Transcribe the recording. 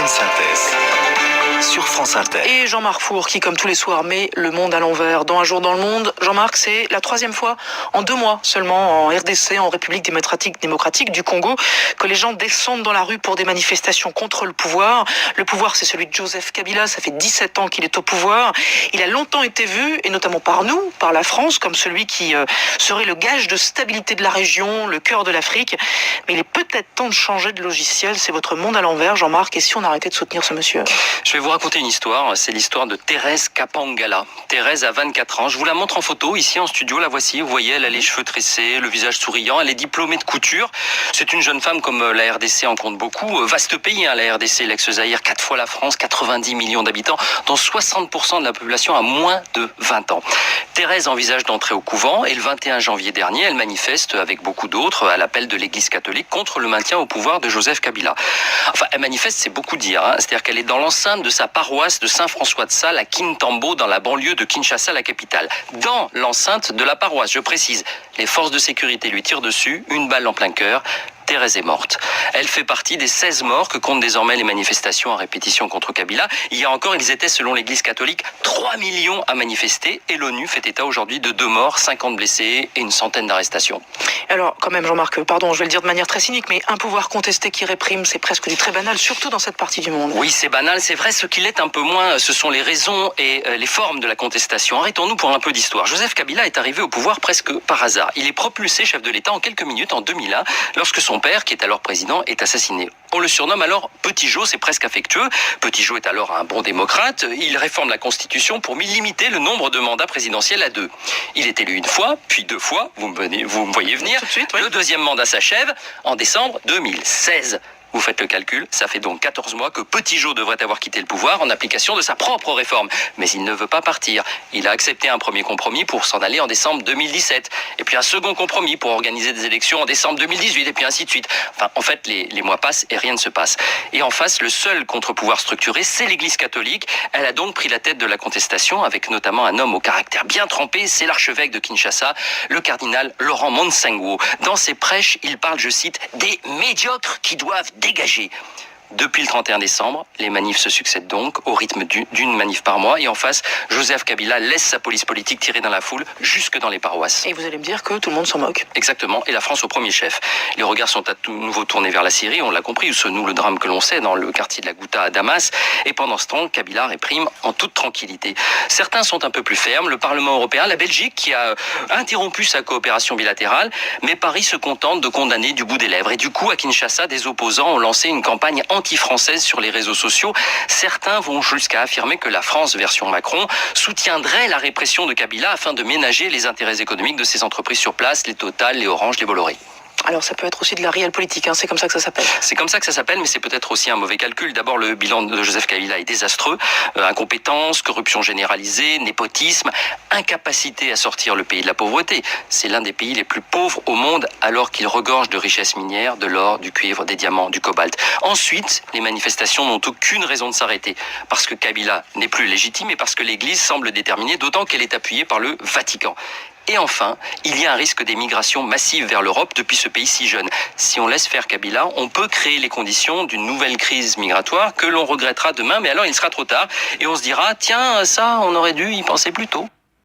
une synthèse sur France Inter. Et Jean-Marc Four qui, comme tous les soirs, met le monde à l'envers. Dans Un jour dans le monde, Jean-Marc, c'est la 3e fois en 2 mois seulement en RDC, en République démocratique du Congo, que les gens descendent dans la rue pour des manifestations contre le pouvoir. Le pouvoir, c'est celui de Joseph Kabila. Ça fait 17 ans qu'il est au pouvoir. Il a longtemps été vu, et notamment par nous, par la France, comme celui qui serait le gage de stabilité de la région, le cœur de l'Afrique. Mais il est peut-être temps de changer de logiciel. C'est votre monde à l'envers, Jean-Marc. Et si on arrêtait de soutenir ce monsieur? Je vais vous raconter une histoire, c'est l'histoire de Thérèse Kapangala. Thérèse a 24 ans, je vous la montre en photo ici en studio, la voici, vous voyez, elle a les cheveux tressés, le visage souriant, elle est diplômée de couture. C'est une jeune femme comme la RDC en compte beaucoup, vaste pays la RDC, l'ex-Zaïre, 4 fois la France, 90 millions d'habitants, dont 60% de la population a moins de 20 ans. Thérèse envisage d'entrer au couvent et le 21 janvier dernier, elle manifeste avec beaucoup d'autres à l'appel de l'Église catholique contre le maintien au pouvoir de Joseph Kabila. Enfin, elle manifeste, c'est beaucoup dire, c'est-à-dire qu'elle est dans l'enceinte de sa paroisse de Saint-François-de-Sales à Kintambo, dans la banlieue de Kinshasa, la capitale. Dans l'enceinte de la paroisse, je précise, les forces de sécurité lui tirent dessus, une balle en plein cœur. Thérèse est morte. Elle fait partie des 16 morts que comptent désormais les manifestations à répétition contre Kabila. Hier encore, ils étaient, selon l'Église catholique, 3 millions à manifester et l'ONU fait état aujourd'hui de 2 morts, 50 blessés et une centaine d'arrestations. Alors, quand même, Jean-Marc, pardon, je vais le dire de manière très cynique, mais un pouvoir contesté qui réprime, c'est presque du très banal, surtout dans cette partie du monde. Oui, c'est banal, c'est vrai. Ce qui l'est un peu moins, ce sont les raisons et les formes de la contestation. Arrêtons-nous pour un peu d'histoire. Joseph Kabila est arrivé au pouvoir presque par hasard. Il est propulsé chef de l'État en quelques minutes en 2001, lorsque son père, qui est alors président, est assassiné. On le surnomme alors Petit Jo, c'est presque affectueux. Petit Jo est alors un bon démocrate. Il réforme la Constitution pour limiter le nombre de mandats présidentiels à 2. Il est élu une fois, puis 2 fois. Vous me voyez venir. Tout de suite, oui. Le 2e mandat s'achève en décembre 2016. Vous faites le calcul, ça fait donc 14 mois que Petit Jo devrait avoir quitté le pouvoir en application de sa propre réforme. Mais il ne veut pas partir. Il a accepté un premier compromis pour s'en aller en décembre 2017. Et puis un second compromis pour organiser des élections en décembre 2018, et puis ainsi de suite. Enfin, en fait, les mois passent et rien ne se passe. Et en face, le seul contre-pouvoir structuré, c'est l'Église catholique. Elle a donc pris la tête de la contestation, avec notamment un homme au caractère bien trempé, c'est l'archevêque de Kinshasa, le cardinal Laurent Monsengwo. Dans ses prêches, il parle, je cite, des médiocres qui doivent dégager. Depuis le 31 décembre, les manifs se succèdent donc au rythme d'une manif par mois. Et en face, Joseph Kabila laisse sa police politique tirer dans la foule jusque dans les paroisses. Et vous allez me dire que tout le monde s'en moque. Exactement, et la France au premier chef. Les regards sont à nouveau tournés vers la Syrie, on l'a compris, où se noue le drame que l'on sait dans le quartier de la Ghouta à Damas. Et pendant ce temps, Kabila réprime en toute tranquillité. Certains sont un peu plus fermes, le Parlement européen, la Belgique qui a interrompu sa coopération bilatérale, mais Paris se contente de condamner du bout des lèvres. Et du coup, à Kinshasa, des opposants ont lancé une campagne anti-française sur les réseaux sociaux. Certains vont jusqu'à affirmer que la France, version Macron, soutiendrait la répression de Kabila afin de ménager les intérêts économiques de ses entreprises sur place, les Total, les Orange, les Bolloré. Alors ça peut être aussi de la réelle politique, c'est comme ça que ça s'appelle. C'est comme ça que ça s'appelle, mais c'est peut-être aussi un mauvais calcul. D'abord, le bilan de Joseph Kabila est désastreux. Incompétence, corruption généralisée, népotisme, incapacité à sortir le pays de la pauvreté. C'est l'un des pays les plus pauvres au monde alors qu'il regorge de richesses minières, de l'or, du cuivre, des diamants, du cobalt. Ensuite, les manifestations n'ont aucune raison de s'arrêter. Parce que Kabila n'est plus légitime et parce que l'Église semble déterminée, d'autant qu'elle est appuyée par le Vatican. Et enfin, il y a un risque d'émigration massive vers l'Europe depuis ce pays si jeune. Si on laisse faire Kabila, on peut créer les conditions d'une nouvelle crise migratoire que l'on regrettera demain, mais alors il sera trop tard. Et on se dira, tiens, ça, on aurait dû y penser plus tôt.